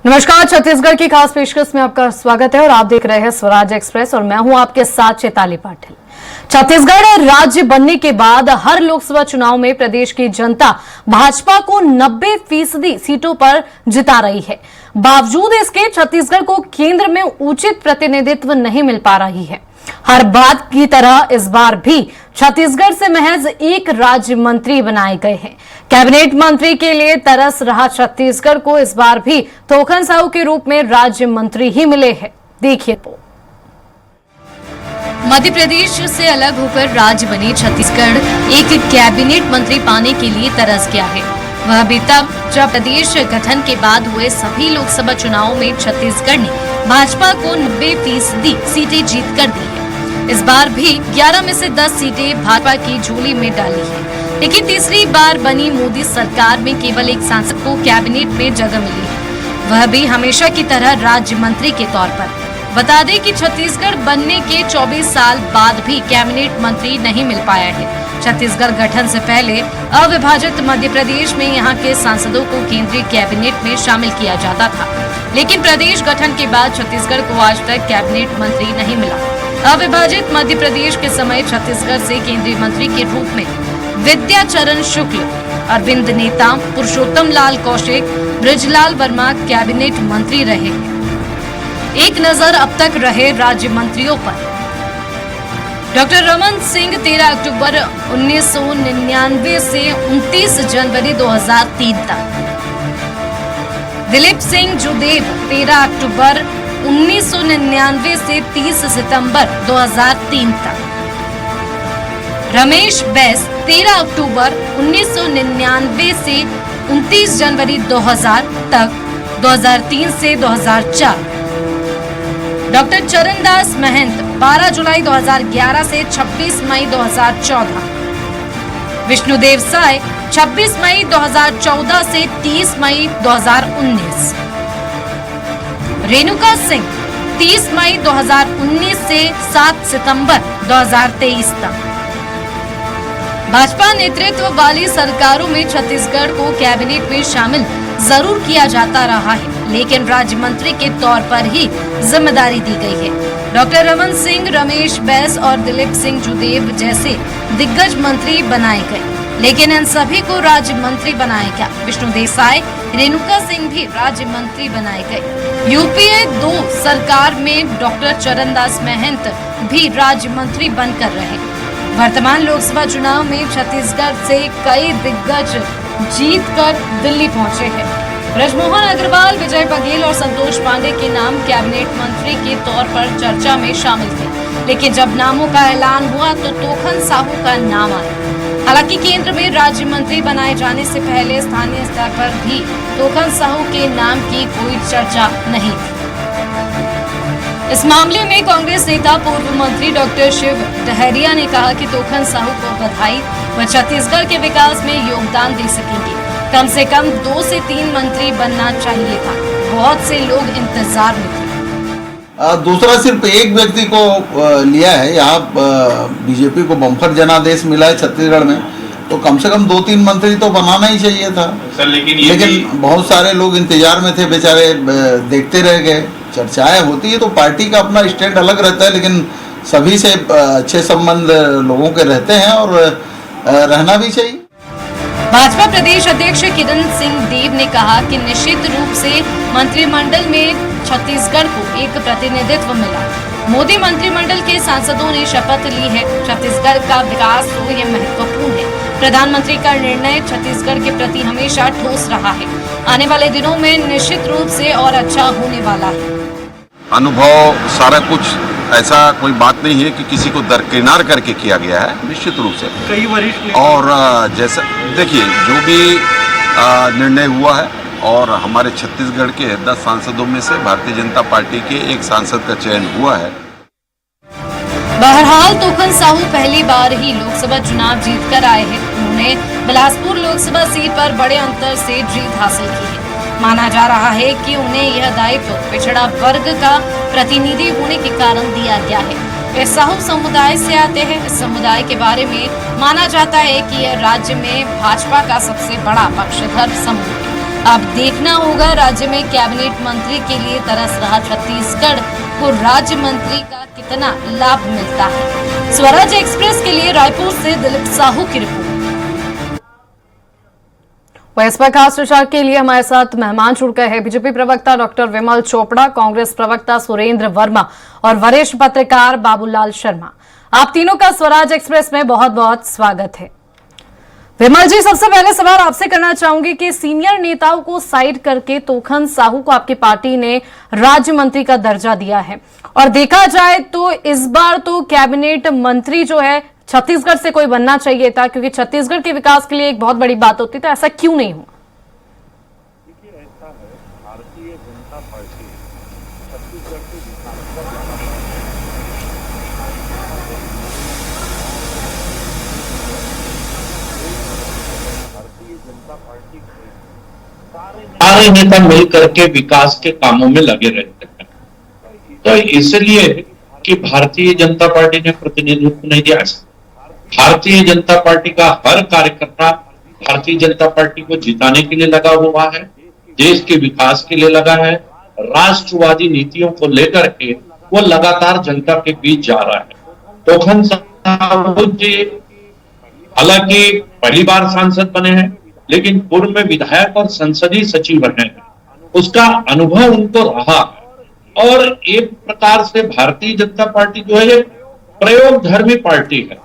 नमस्कार, छत्तीसगढ़ की खास पेशकश में आपका स्वागत है और आप देख रहे हैं स्वराज एक्सप्रेस और मैं हूं आपके साथ चैताली पाटिल। छत्तीसगढ़ राज्य बनने के बाद हर लोकसभा चुनाव में प्रदेश की जनता भाजपा को 90% सीटों पर जिता रही है। बावजूद इसके छत्तीसगढ़ को केंद्र में उचित प्रतिनिधित्व नहीं मिल पा रही है। हर बात की तरह इस बार भी छत्तीसगढ़ से महज एक राज्य मंत्री बनाए गए हैं। कैबिनेट मंत्री के लिए तरस रहा छत्तीसगढ़ को इस बार भी थोकन साहू के रूप में राज्य मंत्री ही मिले हैं। देखिए तो मध्य प्रदेश से अलग होकर राज्य बने छत्तीसगढ़ एक कैबिनेट मंत्री पाने के लिए तरस गया है। वह भी तब जब प्रदेश गठन के बाद हुए सभी लोकसभा चुनावों में छत्तीसगढ़ ने भाजपा को 90% सीटें जीत कर दी है। इस बार भी 11 में से 10 सीटें भाजपा की झोली में डाली है, लेकिन तीसरी बार बनी मोदी सरकार में केवल एक सांसद को कैबिनेट में जगह मिली है, वह भी हमेशा की तरह राज्य मंत्री के तौर पर। बता दें कि छत्तीसगढ़ बनने के 24 साल बाद भी कैबिनेट मंत्री नहीं मिल पाया है। छत्तीसगढ़ गठन से पहले अविभाजित मध्य प्रदेश में यहाँ के सांसदों को केंद्रीय कैबिनेट में शामिल किया जाता था, लेकिन प्रदेश गठन के बाद छत्तीसगढ़ को आज तक कैबिनेट मंत्री नहीं मिला। अविभाजित मध्य प्रदेश के समय छत्तीसगढ़ से केंद्रीय मंत्री के रूप में विद्याचरण शुक्ल, अरविंद नेताम, पुरुषोत्तम लाल कौशिक, बृजलाल वर्मा कैबिनेट मंत्री रहे। एक नजर अब तक रहे राज्य मंत्रियों पर। डॉक्टर रमन सिंह 13 अक्टूबर 1999 से 29 जनवरी 2003 तक, दिलीप सिंह जुदेव 13 अक्टूबर 1999 से 30 सितंबर 2003 तक, रमेश बैस 13 अक्टूबर 1999 से 29 जनवरी 2000 तक, 2003 से 2004, डॉक्टर चरणदास महंत 12 जुलाई 2011 से 26 मई 2014, विष्णुदेव साय 26 मई 2014 से 30 मई 2019, रेणुका सिंह 30 मई 2019 से 7 सितंबर 2023 तक। भाजपा नेतृत्व वाली सरकारों में छत्तीसगढ़ को कैबिनेट में शामिल जरूर किया जाता रहा है, लेकिन राज्य मंत्री के तौर पर ही जिम्मेदारी दी गई है। डॉक्टर रमन सिंह, रमेश बैस और दिलीप सिंह जुदेव जैसे दिग्गज मंत्री बनाए गए, लेकिन इन सभी को राज्य मंत्री बनाया गया। विष्णु देसाई, रेणुका सिंह भी राज्य मंत्री बनाए गए। यूपीए 2 सरकार में डॉक्टर चरणदास महंत भी राज्य मंत्री बनकर रहे। वर्तमान लोकसभा चुनाव में छत्तीसगढ़ से कई दिग्गज जीतकर दिल्ली पहुंचे हैं। ब्रजमोहन अग्रवाल, विजय बघेल और संतोष पांडे के नाम कैबिनेट मंत्री के तौर पर चर्चा में शामिल थे, लेकिन जब नामों का ऐलान हुआ तो थोकन साहू का नाम आया। हालांकि केंद्र में राज्य मंत्री बनाए जाने से पहले स्थानीय स्तर पर भी थोकन साहू के नाम की कोई चर्चा नहीं थी। इस मामले में कांग्रेस नेता पूर्व मंत्री डॉक्टर शिव डहरिया ने कहा कि थोकन साहू को बधाई, वह छत्तीसगढ़ के विकास में योगदान दे सकेंगे। कम से कम 2 से 3 मंत्री बनना चाहिए था। बहुत से लोग इंतजार में थे। दूसरा सिर्फ एक व्यक्ति को लिया है। यहाँ बीजेपी को बम्पर जनादेश मिला है छत्तीसगढ़ में, तो कम से कम 2-3 मंत्री तो बनाना ही चाहिए था सर। लेकिन बहुत सारे लोग इंतजार में थे, बेचारे देखते रह गए। चर्चाएं होती है तो पार्टी का अपना स्टैंड अलग रहता है, लेकिन सभी से अच्छे संबंध लोगों के रहते हैं और रहना भी चाहिए। भाजपा प्रदेश अध्यक्ष किरण सिंह देव ने कहा कि निश्चित रूप से मंत्रिमंडल में छत्तीसगढ़ को एक प्रतिनिधित्व मिला। मोदी मंत्रिमंडल के सांसदों ने शपथ ली है। छत्तीसगढ़ का विकास तो ये महत्वपूर्ण है। प्रधानमंत्री का निर्णय छत्तीसगढ़ के प्रति हमेशा ठोस रहा है। आने वाले दिनों में निश्चित रूप से और अच्छा होने वाला है। अनुभव सारा कुछ ऐसा कोई बात नहीं है कि किसी को दरकिनार करके किया गया है, निश्चित रूप से कई वरिष्ठ और जैसा देखिए जो भी निर्णय हुआ है और हमारे छत्तीसगढ़ के 10 सांसदों में से भारतीय जनता पार्टी के एक सांसद का चयन हुआ है। बहरहाल थोकन साहू पहली बार ही लोकसभा चुनाव जीतकर आए हैं। उन्होंने बिलासपुर लोकसभा सीट पर बड़े अंतर से जीत हासिल की है। माना जा रहा है कि उन्हें यह दायित्व पिछड़ा वर्ग का प्रतिनिधि होने के कारण दिया गया है। वे साहू समुदाय से आते हैं। इस समुदाय के बारे में माना जाता है कि यह राज्य में भाजपा का सबसे बड़ा पक्षधर समूह है। अब देखना होगा राज्य में कैबिनेट मंत्री के लिए तरस रहा छत्तीसगढ़ को राज्य मंत्री का कितना लाभ मिलता है। स्वराज एक्सप्रेस के लिए रायपुर से दिलीप साहू की रिपोर्ट। इस पर खास चर्चा के लिए हमारे साथ मेहमान जुड़ गए हैं बीजेपी प्रवक्ता डॉक्टर विमल चोपड़ा, कांग्रेस प्रवक्ता सुरेंद्र वर्मा और वरिष्ठ पत्रकार बाबूलाल शर्मा। आप तीनों का स्वराज एक्सप्रेस में बहुत बहुत स्वागत है। विमल जी, सबसे पहले सवाल आपसे करना चाहूंगी कि सीनियर नेताओं को साइड करके तोखन साहू को आपकी पार्टी ने राज्य मंत्री का दर्जा दिया है और देखा जाए तो इस बार तो कैबिनेट मंत्री जो है छत्तीसगढ़ से कोई बनना चाहिए था, क्योंकि छत्तीसगढ़ के विकास के लिए एक बहुत बड़ी बात होती, तो ऐसा क्यों नहीं हुआ? देखिए, ऐसा है, भारतीय जनता पार्टी छत्तीसगढ़ के विकास भारतीय जनता पार्टी के सारे नेता मिल करके विकास के कामों में लगे रहते हैं। तो इसलिए कि भारतीय जनता पार्टी ने प्रतिनिधित्व नहीं दिया। भारतीय जनता पार्टी का हर कार्यकर्ता भारतीय जनता पार्टी को जिताने के लिए लगा हुआ है, देश के विकास के लिए लगा है, राष्ट्रवादी नीतियों को लेकर के वो लगातार जनता के बीच जा रहा है। तोखन साहू जी हालांकि पहली बार सांसद बने हैं, लेकिन पूर्व में विधायक और संसदीय सचिव रहे हैं, उसका अनुभव उनको रहा है। और एक प्रकार से भारतीय जनता पार्टी जो है प्रयोगधर्मी पार्टी है।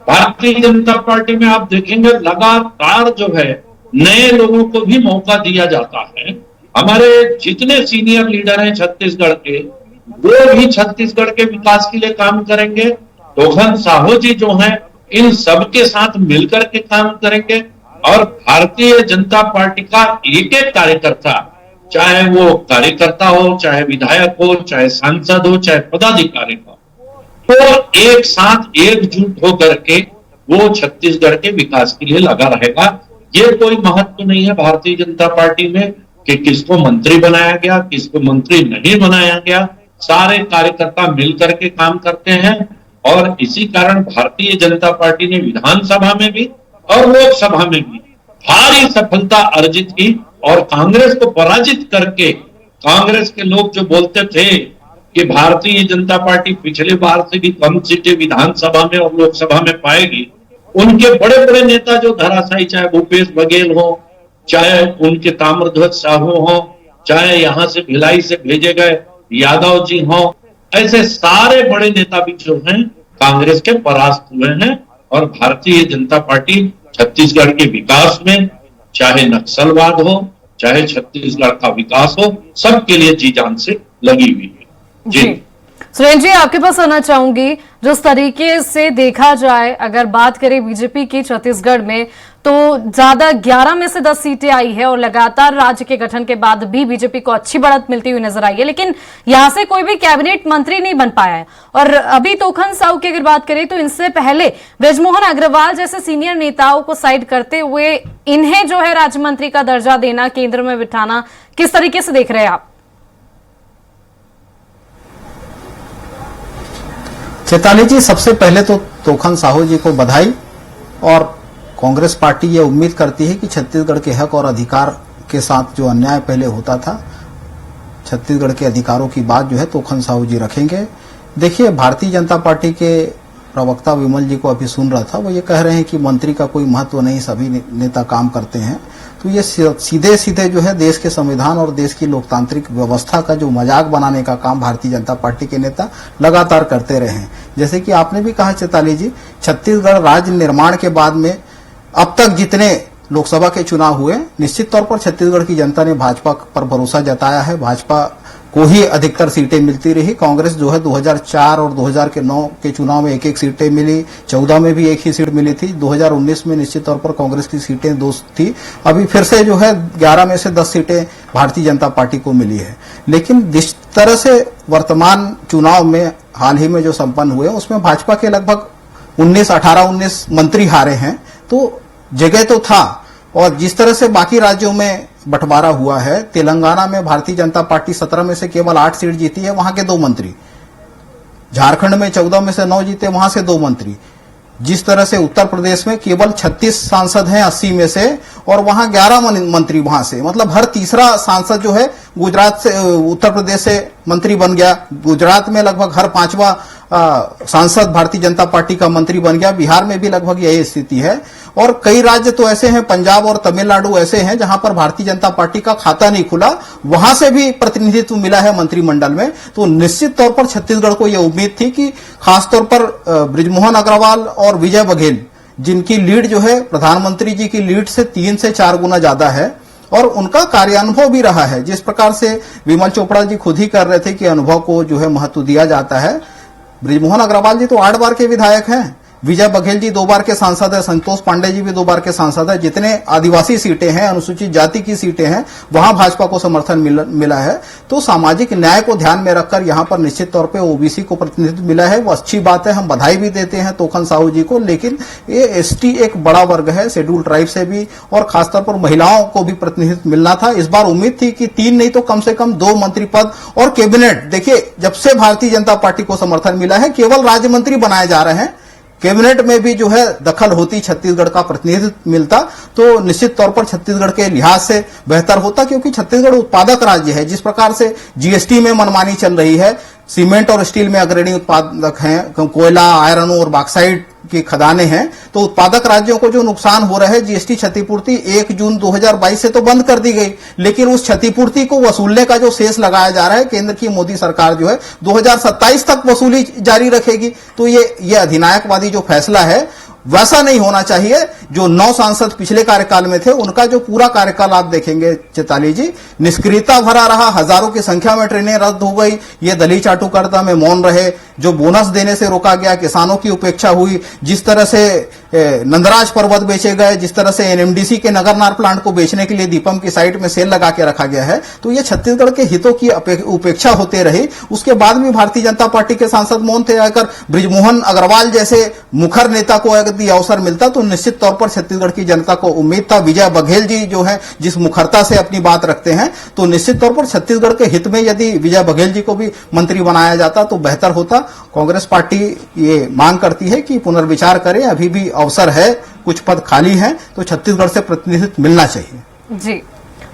भारतीय जनता पार्टी में आप देखेंगे लगातार जो है नए लोगों को भी मौका दिया जाता है। हमारे जितने सीनियर लीडर हैं छत्तीसगढ़ के, वो भी छत्तीसगढ़ के विकास के लिए काम करेंगे। तोखन साहू जी जो हैं इन सबके साथ मिलकर के काम करेंगे और भारतीय जनता पार्टी का एक एक कार्यकर्ता, चाहे वो कार्यकर्ता हो, चाहे विधायक हो, चाहे सांसद हो, चाहे पदाधिकारी हो, तो एक साथ एकजुट होकर के वो छत्तीसगढ़ के विकास के लिए लगा रहेगा। ये कोई महत्व नहीं है भारतीय जनता पार्टी में कि किसको मंत्री बनाया गया, किसको मंत्री नहीं बनाया गया। सारे कार्यकर्ता मिलकर के काम करते हैं और इसी कारण भारतीय जनता पार्टी ने विधानसभा में भी और लोकसभा में भी भारी सफलता अर्जित की और कांग्रेस को पराजित करके, कांग्रेस के लोग जो बोलते थे कि भारतीय जनता पार्टी पिछले बार से भी कम सीटें विधानसभा में और लोकसभा में पाएगी, उनके बड़े बड़े नेता जो धराशायी, चाहे भूपेश बघेल हो, चाहे उनके ताम्रध्वज साहू हो, चाहे यहां से भिलाई से भेजे गए यादव जी हो, ऐसे सारे बड़े नेता भी जो हैं कांग्रेस के परास्त हुए हैं। और भारतीय जनता पार्टी छत्तीसगढ़ के विकास में, चाहे नक्सलवाद हो, चाहे छत्तीसगढ़ का विकास हो, सबके लिए जी जान से लगी हुई है। जी सुरेंद्र जी, आपके पास आना चाहूंगी। जिस तरीके से देखा जाए, अगर बात करें बीजेपी की छत्तीसगढ़ में, तो ज्यादा 11 में से 10 सीटें आई है और लगातार राज्य के गठन के बाद भी बीजेपी को अच्छी बढ़त मिलती हुई नजर आई है, लेकिन यहां से कोई भी कैबिनेट मंत्री नहीं बन पाया है। और अभी तोखन साहू की अगर बात करें तो इनसे पहले बृजमोहन अग्रवाल जैसे सीनियर नेताओं को साइड करते हुए इन्हें जो है राज्य मंत्री का दर्जा देना, केंद्र में बिठाना, किस तरीके से देख रहे हैं आप? चैताली जी, सबसे पहले तो तोखन साहू जी को बधाई। और कांग्रेस पार्टी ये उम्मीद करती है कि छत्तीसगढ़ के हक और अधिकार के साथ जो अन्याय पहले होता था, छत्तीसगढ़ के अधिकारों की बात जो है तोखन साहू जी रखेंगे। देखिए, भारतीय जनता पार्टी के प्रवक्ता विमल जी को अभी सुन रहा था, वो ये कह रहे हैं कि मंत्री का कोई महत्व नहीं, सभी नेता काम करते हैं। तो ये सीधे सीधे जो है देश के संविधान और देश की लोकतांत्रिक व्यवस्था का जो मजाक बनाने का काम भारतीय जनता पार्टी के नेता लगातार करते रहे हैं। जैसे कि आपने भी कहा चैताली जी, छत्तीसगढ़ राज्य निर्माण के बाद में अब तक जितने लोकसभा के चुनाव हुए, निश्चित तौर पर छत्तीसगढ़ की जनता ने भाजपा पर भरोसा जताया है। भाजपा को ही अधिकतर सीटें मिलती रही। कांग्रेस जो है 2004 और 2009 के चुनाव में एक एक सीटें मिली, 14 में भी एक ही सीट मिली थी, 2019 में निश्चित तौर पर कांग्रेस की सीटें 2 थी। अभी फिर से जो है 11 में से 10 सीटें भारतीय जनता पार्टी को मिली है। लेकिन जिस तरह से वर्तमान चुनाव में हाल ही में जो संपन्न हुए, उसमें भाजपा के लगभग 19 मंत्री हारे हैं, तो जगह तो था। और जिस तरह से बाकी राज्यों में बंटवारा हुआ है, तेलंगाना में भारतीय जनता पार्टी 17 में से केवल 8 सीट जीती है, वहां के 2 मंत्री। झारखंड में 14 में से 9 जीते, वहां से 2 मंत्री। जिस तरह से उत्तर प्रदेश में केवल 36 सांसद हैं 80 में से, और वहां 11 मंत्री वहां से, मतलब हर तीसरा सांसद जो है गुजरात से, उत्तर प्रदेश से मंत्री बन गया। गुजरात में लगभग हर 5वां सांसद भारतीय जनता पार्टी का मंत्री बन गया। बिहार में भी लगभग यही स्थिति है, और कई राज्य तो ऐसे हैं, पंजाब और तमिलनाडु ऐसे हैं जहां पर भारतीय जनता पार्टी का खाता नहीं खुला, वहां से भी प्रतिनिधित्व मिला है मंत्रिमंडल में। तो निश्चित तौर पर छत्तीसगढ़ को यह उम्मीद थी कि खासतौर पर बृजमोहन अग्रवाल और विजय बघेल, जिनकी लीड जो है प्रधानमंत्री जी की लीड से 3 से 4 गुना ज्यादा है, और उनका कार्यानुभव भी रहा है। जिस प्रकार से विमल चोपड़ा जी खुद ही कर रहे थे कि अनुभव को जो है महत्व दिया जाता है। बृजमोहन अग्रवाल जी तो 8 बार के विधायक हैं, विजय बघेल जी 2 बार के सांसद है, संतोष पांडे जी भी 2 बार के सांसद है। जितने आदिवासी सीटें हैं, अनुसूचित जाति की सीटें हैं, वहां भाजपा को समर्थन मिला है। तो सामाजिक न्याय को ध्यान में रखकर यहां पर निश्चित तौर पे ओबीसी को प्रतिनिधित्व मिला है, वो अच्छी बात है, हम बधाई भी देते हैं तोखन साहू जी को। लेकिन ये एसटी एक बड़ा वर्ग है, शेड्यूल ट्राइब से भी, और खासतौर पर महिलाओं को भी प्रतिनिधित्व मिलना था। इस बार उम्मीद थी कि 3 नहीं तो कम से कम 2 मंत्री पद और कैबिनेट। देखिए, जब से भारतीय जनता पार्टी को समर्थन मिला है केवल राज्य मंत्री बनाए जा रहे हैं, कैबिनेट में भी जो है दखल होती, छत्तीसगढ़ का प्रतिनिधित्व मिलता, तो निश्चित तौर पर छत्तीसगढ़ के लिहाज से बेहतर होता। क्योंकि छत्तीसगढ़ उत्पादक राज्य है। जिस प्रकार से जीएसटी में मनमानी चल रही है, सीमेंट और स्टील में अग्रणी उत्पादक हैं, कोयला, आयरन और बॉक्साइट की खदानें हैं, तो उत्पादक राज्यों को जो नुकसान हो रहा है, जीएसटी क्षतिपूर्ति 1 जून 2022 से तो बंद कर दी गई, लेकिन उस क्षतिपूर्ति को वसूलने का जो शेष लगाया जा रहा है, केंद्र की मोदी सरकार जो है 2027 तक वसूली जारी रखेगी। तो ये अधिनायकवादी जो फैसला है वैसा नहीं होना चाहिए। जो 9 सांसद पिछले कार्यकाल में थे, उनका जो पूरा कार्यकाल आप देखेंगे चेताली जी, निष्क्रियता भरा रहा, हजारों की संख्या में ट्रेनें रद्द हो गई, ये दली चाटुकारिता में मौन रहे, जो बोनस देने से रोका गया, किसानों की उपेक्षा हुई, जिस तरह से नंदराज पर्वत बेचे गए, जिस तरह से एनएमडीसी के नगरनार प्लांट को बेचने के लिए दीपम की साइट में सेल लगा के रखा गया है, तो ये छत्तीसगढ़ के हितों की उपेक्षा होते रही। उसके बाद भी भारतीय जनता पार्टी के सांसद मौन थे। अगर बृजमोहन अग्रवाल जैसे मुखर नेता को यदि अवसर मिलता तो निश्चित तौर पर छत्तीसगढ़ की जनता को उम्मीद था। विजय बघेल जी जो है जिस मुखरता से अपनी बात रखते हैं, तो निश्चित तौर पर छत्तीसगढ़ के हित में यदि विजय बघेल जी को भी मंत्री बनाया जाता तो बेहतर होता। कांग्रेस पार्टी ये मांग करती है कि पुनर्विचार करें, अभी भी अवसर है, कुछ पद खाली हैं, तो छत्तीसगढ़ से प्रतिनिधित्व मिलना चाहिए। जी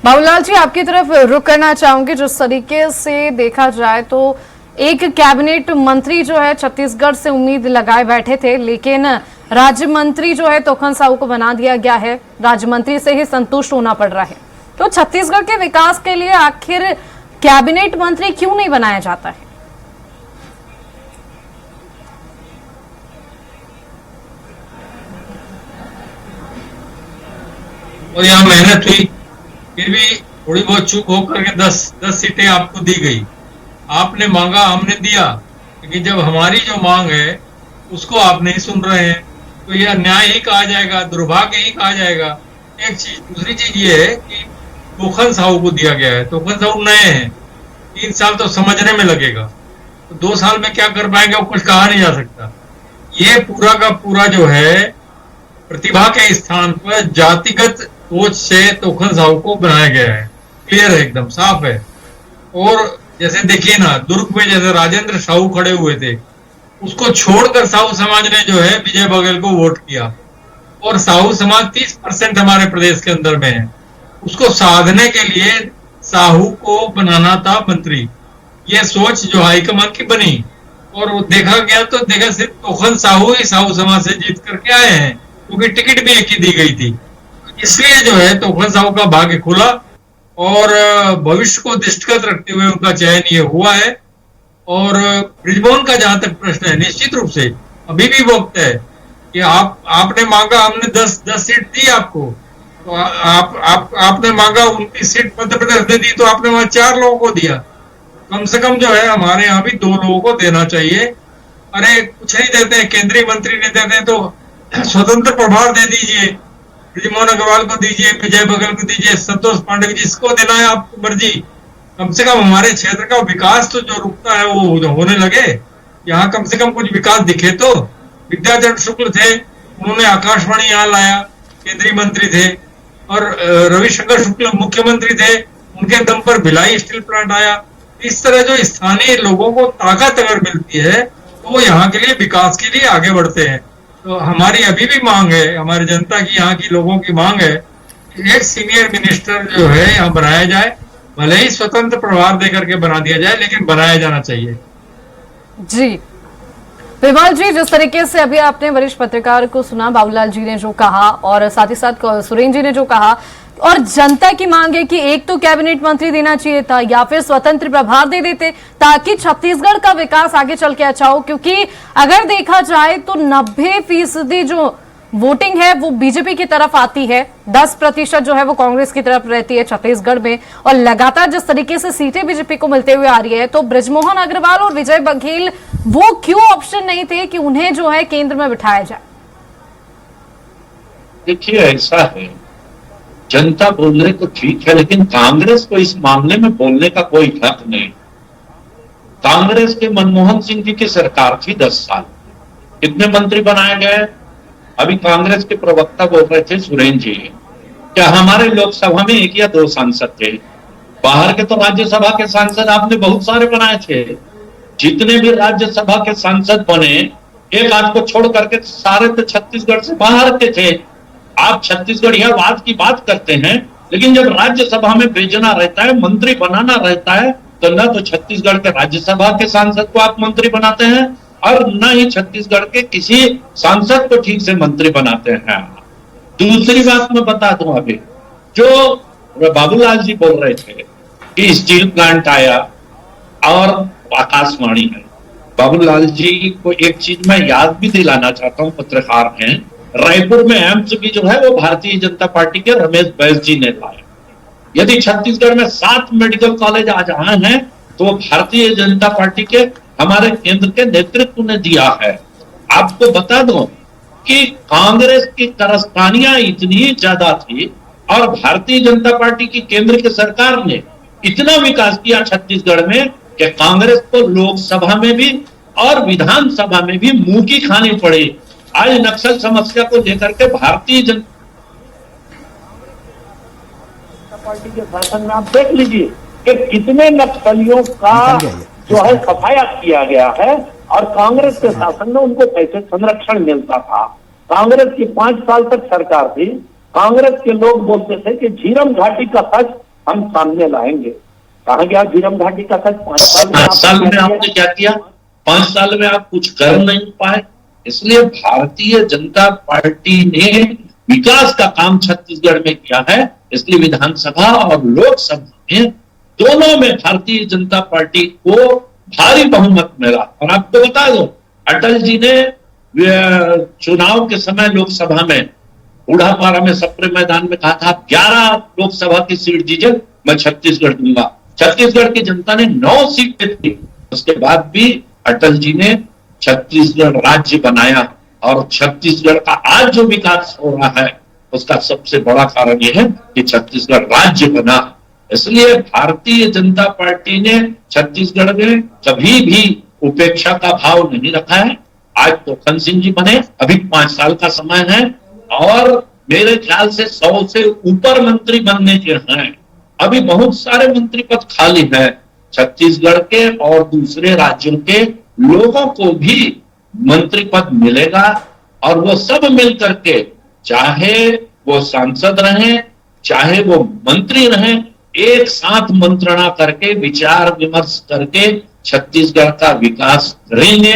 बाबूलाल जी, आपकी तरफ रुख करना चाहूंगी। जिस तरीके से देखा जाए तो एक कैबिनेट मंत्री जो है छत्तीसगढ़ से उम्मीद लगाए बैठे थे, लेकिन राज्य मंत्री जो है तोखन साहू को बना दिया गया है। राज्य मंत्री से ही संतुष्ट होना पड़ रहा है। तो छत्तीसगढ़ के विकास के लिए आखिर कैबिनेट मंत्री क्यों नहीं बनाया जाता है? और यहाँ मेहनत हुई, फिर भी थोड़ी बहुत चूक होकर के 10 सीटें आपको दी गई। आपने मांगा, हमने दिया, लेकिन जब हमारी जो मांग है उसको आप नहीं सुन रहे हैं, तो यह अन्याय ही कहा जाएगा, दुर्भाग्य ही कहा जाएगा। एक चीज, दूसरी चीज ये है कि तोखन साहू को दिया गया है। तोखन साहू नए हैं, 3 साल तो समझने में लगेगा, तो 2 साल में क्या कर पाएंगे वो कुछ कहा नहीं जा सकता। ये पूरा का पूरा जो है प्रतिभा के स्थान पर जातिगत सोच से तोखन साहू को बनाया गया है। क्लियर है, एकदम साफ है। और जैसे देखिए ना, दुर्ग में जैसे राजेंद्र साहू खड़े हुए थे, उसको छोड़कर साहू समाज ने जो है विजय बघेल को वोट किया, और साहू समाज 30% हमारे प्रदेश के अंदर में है। उसको साधने के लिए साहू को बनाना था मंत्री। ये सोच जो हाईकमान की बनी, और वो देखा गया तो देखा सिर्फ तोखन साहू ही साहू समाज से जीत करके आए हैं, क्योंकि टिकट भी एक ही दी गई थी। इसलिए जो है तोखन साहू का भाग्य खुला, और भविष्य को दृष्टिगत रखते हुए उनका चयन ये हुआ है। और बृजमोहन का जहां तक प्रश्न है, निश्चित रूप से अभी भी वक्त है कि आपने मांगा, हमने 10 सीट दी आपको, तो आपने मांगा 29 सीट मध्य प्रदेश ने दी, तो आपने वहां 4 लोगों को दिया। कम से कम जो है हमारे यहाँ भी 2 लोगों को देना चाहिए। अरे कुछ नहीं देते हैं, केंद्रीय मंत्री नहीं देते हैं, तो स्वतंत्र प्रभार दे दीजिए, बृजमोहन अग्रवाल को दीजिए, विजय बघेल को दीजिए, संतोष पांडे को, जिसको देना है आपकी मर्जी। कम से कम हमारे क्षेत्र का विकास तो जो रुकता है वो होने लगे। यहाँ कम से कम कुछ विकास दिखे तो। विद्याचरण शुक्ल थे, उन्होंने आकाशवाणी यहाँ लाया, केंद्रीय मंत्री थे, और रविशंकर शुक्ल मुख्यमंत्री थे, उनके दम पर भिलाई स्टील प्लांट आया। इस तरह जो स्थानीय लोगों को ताकत अगर मिलती है तो वो यहाँ के लिए विकास के लिए आगे बढ़ते हैं। तो हमारी अभी भी मांग है, हमारी जनता की, यहाँ की लोगों की मांग है कि एक सीनियर मिनिस्टर जो है यहाँ बनाया जाए, भले ही स्वतंत्र प्रभार देकर के बना दिया जाए, लेकिन बनाया जाना चाहिए। जी विमल जी, जिस तरीके से अभी आपने वरिष्ठ पत्रकार को सुना, बाबूलाल जी ने जो कहा और साथ ही साथ सुरेंद्र जी ने जो कहा, और जनता की मांग है कि एक तो कैबिनेट मंत्री देना चाहिए था या फिर स्वतंत्र प्रभार दे देते ताकि छत्तीसगढ़ का विकास आगे चल के अच्छा हो, क्योंकि अगर देखा जाए तो 90% जो वोटिंग है वो बीजेपी की तरफ आती है, 10% जो है वो कांग्रेस की तरफ रहती है छत्तीसगढ़ में, और लगातार जिस तरीके से सीटें बीजेपी को मिलते हुए आ रही है, तो बृजमोहन अग्रवाल और विजय बघेल वो क्यों ऑप्शन नहीं थे कि उन्हें जो है केंद्र में बिठाया जाए? देखिए, ऐसा है, जनता बोलने को ठीक है, लेकिन कांग्रेस को इस मामले में बोलने का कोई हक नहीं। कांग्रेस के मनमोहन सिंह जी की सरकार थी 10 साल, कितने मंत्री बनाए गए? अभी कांग्रेस के प्रवक्ता बोल रहे थे सुरेंद्र जी, क्या हमारे लोकसभा में 1 या 2 सांसद थे? बाहर के तो राज्यसभा के सांसद आपने बहुत सारे बनाए थे। जितने भी राज्यसभा के सांसद बने, एक आध को छोड़ करके सारे तो छत्तीसगढ़ से बाहर के थे। आप छत्तीसगढ़ियावाद की बात करते हैं, लेकिन जब राज्यसभा में भेजना रहता है, मंत्री बनाना रहता है, तो न तो छत्तीसगढ़ के राज्यसभा के सांसद को आप मंत्री बनाते हैं और न ही छत्तीसगढ़ के किसी सांसद को ठीक से मंत्री बनाते हैं। दूसरी बात मैं बता दूं, अभी जो बाबूलाल जी बोल रहे थे कि स्टील प्लांट आया और आकाशवाणी है, बाबूलाल जी को एक चीज मैं याद भी दिलाना चाहता हूं, पत्रकार हैं, रायपुर में एम्स भी जो है वो भारतीय जनता पार्टी के रमेश बैस जी ने लाया। यदि छत्तीसगढ़ में 7 मेडिकल कॉलेज आज आए हैं तो भारतीय जनता पार्टी के हमारे केंद्र के नेतृत्व ने दिया है। आपको बता दो कि कांग्रेस की कारस्तानियां इतनी ज्यादा थी और भारतीय जनता पार्टी की केंद्र की सरकार ने इतना विकास किया छत्तीसगढ़ में कि कांग्रेस को लोकसभा में भी और विधानसभा में भी मुंह की खानी पड़ी। आज नक्सल समस्या को लेकर के भारतीय जनता पार्टी के शासन में आप देख लीजिए कि कितने नक्सलियों का जो है सफाया किया गया है, और कांग्रेस के शासन में उनको कैसे संरक्षण मिलता था। कांग्रेस की 5 साल तक सरकार थी, कांग्रेस के लोग बोलते थे कि झीरम घाटी का सच हम सामने लाएंगे। कहा गया झीरम घाटी का सच? 5 साल में आपने क्या किया? 5 साल में आप कुछ कर नहीं पाए। इसलिए भारतीय जनता पार्टी ने विकास का काम छत्तीसगढ़ में किया है, इसलिए विधानसभा और लोकसभा में दोनों में भारतीय जनता पार्टी को भारी बहुमत मिला। और आपको बता दो, अटल जी ने चुनाव के समय लोकसभा में बूढ़ापारा में सप्रे मैदान में कहा था, 11 लोकसभा की सीट दीजिए, मैं छत्तीसगढ़ दूंगा। छत्तीसगढ़ की जनता ने 9 सीटें दी। उसके बाद भी अटल जी ने छत्तीसगढ़ राज्य बनाया, और छत्तीसगढ़ का आज जो विकास हो रहा है उसका सबसे बड़ा कारण यह है कि छत्तीसगढ़ राज्य बना। इसलिए भारतीय जनता पार्टी ने छत्तीसगढ़ में कभी भी उपेक्षा का भाव नहीं रखा है। आज तोखन सिंह जी बने, अभी 5 साल का समय है, और मेरे ख्याल से 100 से ऊपर मंत्री बनने के हैं। अभी बहुत सारे मंत्री पद खाली है। छत्तीसगढ़ के और दूसरे राज्यों के लोगों को भी मंत्री पद मिलेगा, और वो सब मिल करके, चाहे वो सांसद रहें चाहे वो मंत्री रहें, एक साथ मंत्रणा करके विचार विमर्श करके छत्तीसगढ़ का विकास करेंगे।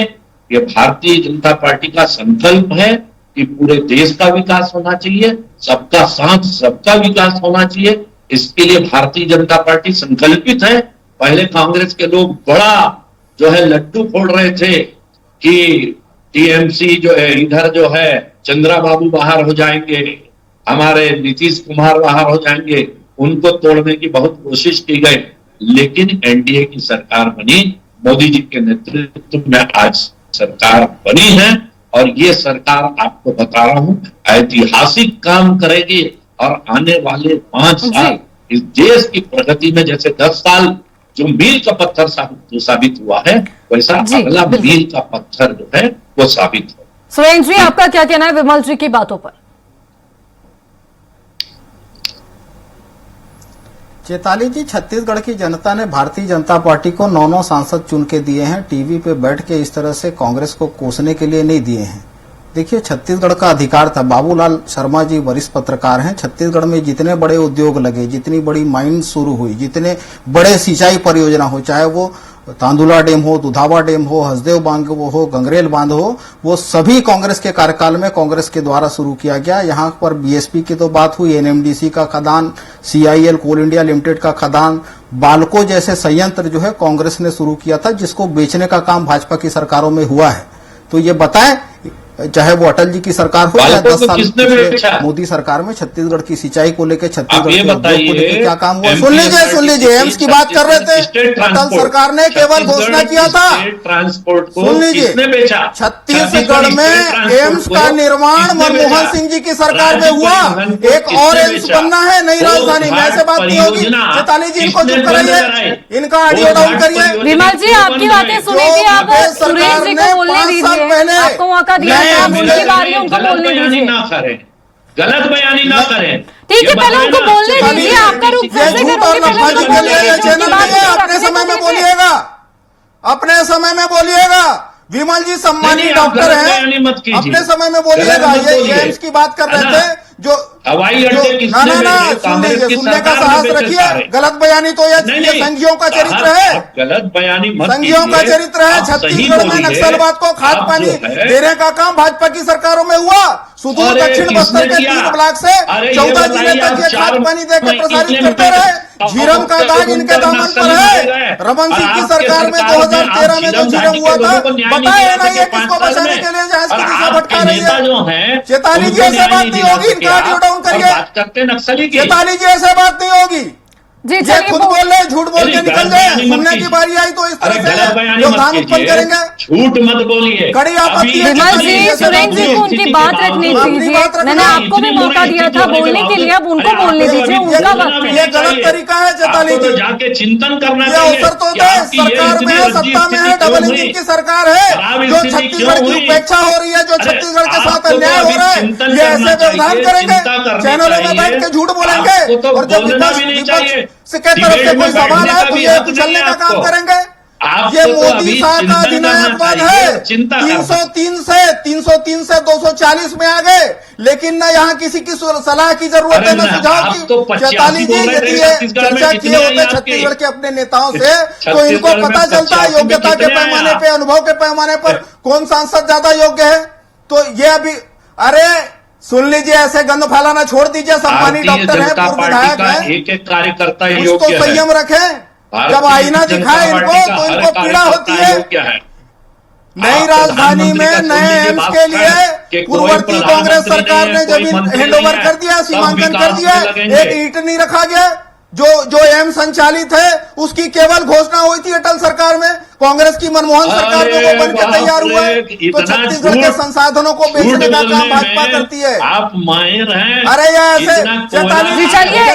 ये भारतीय जनता पार्टी का संकल्प है कि पूरे देश का विकास होना चाहिए, सबका साथ सबका विकास होना चाहिए। इसके लिए भारतीय जनता पार्टी संकल्पित है। पहले कांग्रेस के लोग बड़ा जो है लड्डू फोड़ रहे थे कि टीएमसी जो है इधर जो है चंद्रा बाबू बाहर हो जाएंगे, हमारे नीतीश कुमार बाहर हो जाएंगे, उनको तोड़ने की बहुत कोशिश की गई, लेकिन एनडीए की सरकार बनी, मोदी जी के नेतृत्व में आज सरकार बनी है, और ये सरकार आपको बता रहा हूं ऐतिहासिक काम करेगी। और आने वाले 5 साल इस देश की प्रगति में जैसे 10 साल जो मील का पत्थर साबित हुआ है, वैसा अगला मील का पत्थर जो है वो साबित हो। सुरेंद्र जी, आपका क्या कहना है विमल जी की बातों पर? चेताली जी, छत्तीसगढ़ की जनता ने भारतीय जनता पार्टी को 9 सांसद चुन के दिए हैं। टीवी पे बैठ के इस तरह से कांग्रेस को कोसने के लिए नहीं दिए हैं। देखिए, छत्तीसगढ़ का अधिकार था। बाबूलाल शर्मा जी वरिष्ठ पत्रकार हैं। छत्तीसगढ़ में जितने बड़े उद्योग लगे, जितनी बड़ी माइन शुरू हुई, जितने बड़े सिंचाई परियोजना हो, चाहे वो तांदुला डैम हो, दुधावा डैम हो, हसदेव बांध हो, गंगरेल बांध हो, वो सभी कांग्रेस के कार्यकाल में कांग्रेस के द्वारा शुरू किया गया। यहाँ पर बीएसपी की तो बात हुई, एनएमडीसी का खदान, सीआईएल कोल इंडिया लिमिटेड का खदान, बाल्को जैसे संयंत्र जो है कांग्रेस ने शुरू किया था, जिसको बेचने का काम भाजपा की सरकारों में हुआ है। तो ये बताएं, चाहे वो अटल जी की सरकार हो या 10 साल मोदी सरकार में छत्तीसगढ़ की सिंचाई को लेकर, छत्तीसगढ़ के उद्योग को लेकर क्या काम हुआ? सुन लीजिए, एम्स की बात कर रहे थे। अटल सरकार ने केवल घोषणा किया था, ट्रांसपोर्ट को सुन लीजिए, किसने बेचा? छत्तीसगढ़ में एम्स का निर्माण मनमोहन सिंह जी की सरकार में हुआ। एक और एम्स बनना है नई राजधानी में, ऐसे बात नहीं होगी। चैताली जी, इनको चुप कराइए, इनका ऑडियो डाउन करिए। विमल जी, आपकी बातें सुनिए, आप सुरेश जी को बोलने दीजिए, आपको मौका दिया था, उनकी बारी उनको बोलने दीजिए। गलत बयानी ना करें। ठीक है, पहले उनको बोलने दीजिए। आपका रुख कैसे करोगे? अपने समय में बोलिएगा, अपने समय में बोलिएगा। विमल जी सम्मानित डॉक्टर हैं, अपने समय में बोलिएगा। ये एम्स की बात कर रहे थे, जो हवाई अड्डे किसने बेचे? सुनने का साहस रखिए। गलत बयानी तो ये संघियों का चरित्र है, गलत बयानी संघियों का चरित्र है। छत्तीसगढ़ में नक्सलवाद को खाद पानी देने का काम भाजपा की सरकारों में हुआ। सुदूर दक्षिण बस्तर के 3 ब्लॉक से 14 जिले तक ये खाद पानी देकर प्रसारित करते रहे। झीरम का दाग इनके दामन पर है। रमन सिंह की सरकार में 2013 में जो झीरम हुआ था, बताया ना ये किसको बचाने के लिए जहां इसकी दिशा भटका रही है। चेताली जी, ऐसे बात नहीं होगी, इनका ऑडियो डाउन करिए। चेताली जी, ऐसे बात नहीं होगी। जी, ये खुद बोल रहे, झूठ बोल के निकल गए। सुनने की बारी आई तो इस तरह से योगदान उत्पन्न करेंगे। झूठ मत बोलिए। कड़ी आपत्ति है। विमल जी, सुरेश जी को उनकी बात रखने दीजिए। मैंने आपको भी मौका दिया था बोलने के लिए, अब उनको बोलने दीजिए, उनका वक्त है। ये गलत तरीका है चेताली जी। जाके चिंतन करना ये अवसर तो है, सरकार में है, सत्ता में है, डबल इंजन की सरकार है। जो छत्तीसगढ़ की उपेक्षा हो रही है, जो छत्तीसगढ़ के साथ अन्याय हो रहा है, ये ऐसे व्यवधान करेंगे, चैनलों में बैठ के झूठ बोलेंगे, और जब विपक्ष के तरफ से कोई सवाल है तो ये कुचलने का काम करेंगे। ये मोदी शाह का अधिनायकवाद है। 303 से 240 में आ गए, लेकिन न यहाँ किसी की सलाह की जरूरत है, न सुझाव की। चैताली जी, यदि ये चर्चा किए होते छत्तीसगढ़ के अपने नेताओं से, तो इनको पता चलता योग्यता के पैमाने पे, अनुभव के पैमाने पर कौन सांसद ज्यादा योग्य है। तो ये अभी, अरे सुन लीजिए, ऐसे गंद फैलाना छोड़ दीजिए। सम्मानित डॉक्टर हैं, पूर्व विधायक हैं, एक कार्यकर्ता कुछ तो संयम रखें। जब आईना दिखाए इनको तो इनको पीड़ा होती है। नई राजधानी में नए एम्स के लिए पूर्ववर्ती कांग्रेस सरकार ने जमीन हैंडओवर कर दिया, सीमांकन कर दिया, एक ईंट नहीं रखा गया। जो एम्स संचालित है उसकी केवल घोषणा हुई थी अटल सरकार में, कांग्रेस की मनमोहन सरकार में वो बन के तैयार हुआ है। तो छत्तीसगढ़ के संसाधनों को बेचने का काम भाजपा करती है। आप माहिर हैं। अरे ऐसे जी, चलिए,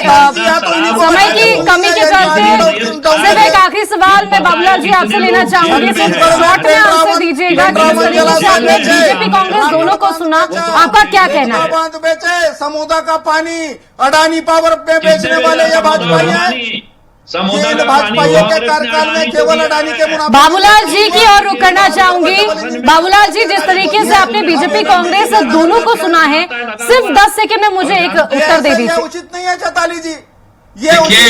समय की कमी के चलते सिर्फ एक आखिरी सवाल मैं बाबूलाल जी आपसे लेना चाहूंगी, सिर्फ शॉर्ट में आंसर दीजिएगा। बीजेपी कांग्रेस दोनों को सुना, आपका क्या कहना है? बांध बेचे, समुद्र का पानी अडानी पावर पे बेचने वाले ये भाजपाई हैं। भाजपाइयों के कार्यकाल में केवल अडानी के मुनाफे। बाबूलाल जी की ओर रुख करना चाहूंगी। बाबूलाल जी, जिस तरीके से आपने बीजेपी कांग्रेस दोनों को सुना है, सिर्फ 10 सेकंड में मुझे एक उत्तर दे दीजिए। उचित नहीं है चैताली जी। देखिए,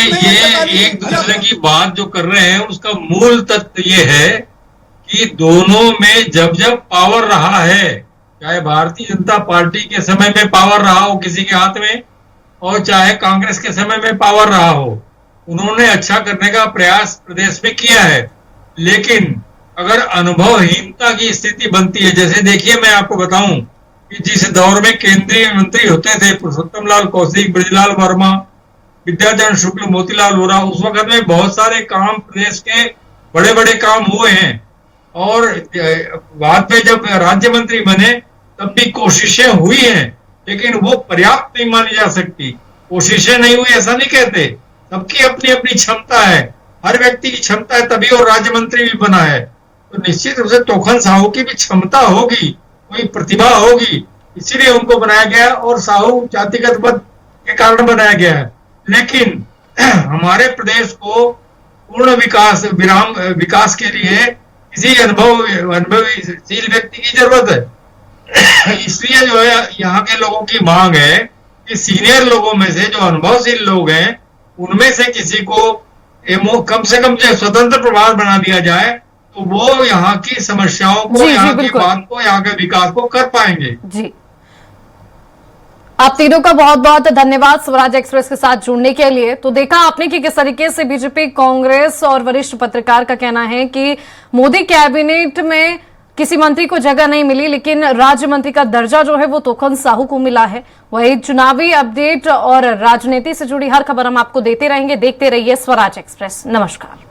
ये एक दूसरे की बात जो कर रहे हैं, उसका मूल तथ्य ये है कि दोनों में जब जब पावर रहा है, चाहे भारतीय जनता पार्टी के समय में पावर रहा हो किसी के हाथ में, और चाहे कांग्रेस के समय में पावर रहा हो, उन्होंने अच्छा करने का प्रयास प्रदेश में किया है। लेकिन अगर अनुभवहीनता की स्थिति बनती है, जैसे देखिए, मैं आपको बताऊं कि जिस दौर में केंद्रीय मंत्री होते थे पुरुषोत्तम लाल कौशिक, ब्रजलाल वर्मा, विद्याचरण शुक्ल, मोतीलाल वोरा, उस वक्त में बहुत सारे काम प्रदेश के बड़े बड़े काम हुए हैं। और बाद में जब राज्य मंत्री बने तब भी कोशिशें हुई हैं, लेकिन वो पर्याप्त नहीं मानी जा सकती। कोशिशें नहीं हुई ऐसा नहीं कहते, सबकी अपनी अपनी क्षमता है, हर व्यक्ति की क्षमता है, तभी वो राज्य मंत्री भी बना है। तो निश्चित रूप से तोखन साहू की भी क्षमता होगी, कोई प्रतिभा होगी, इसीलिए उनको बनाया गया, और साहू जातिगत मत के कारण बनाया गया है। लेकिन हमारे प्रदेश को पूर्ण विकास के लिए किसी अनुभवशील व्यक्ति की जरूरत है। इसलिए जो है यहाँ के लोगों की मांग है कि सीनियर लोगों में से जो अनुभवशील लोग हैं उनमें से किसी को कम से कम जो स्वतंत्र प्रभार बना दिया जाए तो वो यहाँ की समस्याओं को, यहाँ की बात को, यहाँ के विकास को कर पाएंगे। जी, आप तीनों का बहुत बहुत धन्यवाद स्वराज एक्सप्रेस के साथ जुड़ने के लिए। तो देखा आपने कि किस तरीके से बीजेपी, कांग्रेस और वरिष्ठ पत्रकार का कहना है कि मोदी कैबिनेट में किसी मंत्री को जगह नहीं मिली, लेकिन राज्य मंत्री का दर्जा जो है वो तोखन साहू को मिला है। वही चुनावी अपडेट और राजनीति से जुड़ी हर खबर हम आपको देते रहेंगे। देखते रहिए स्वराज एक्सप्रेस। नमस्कार।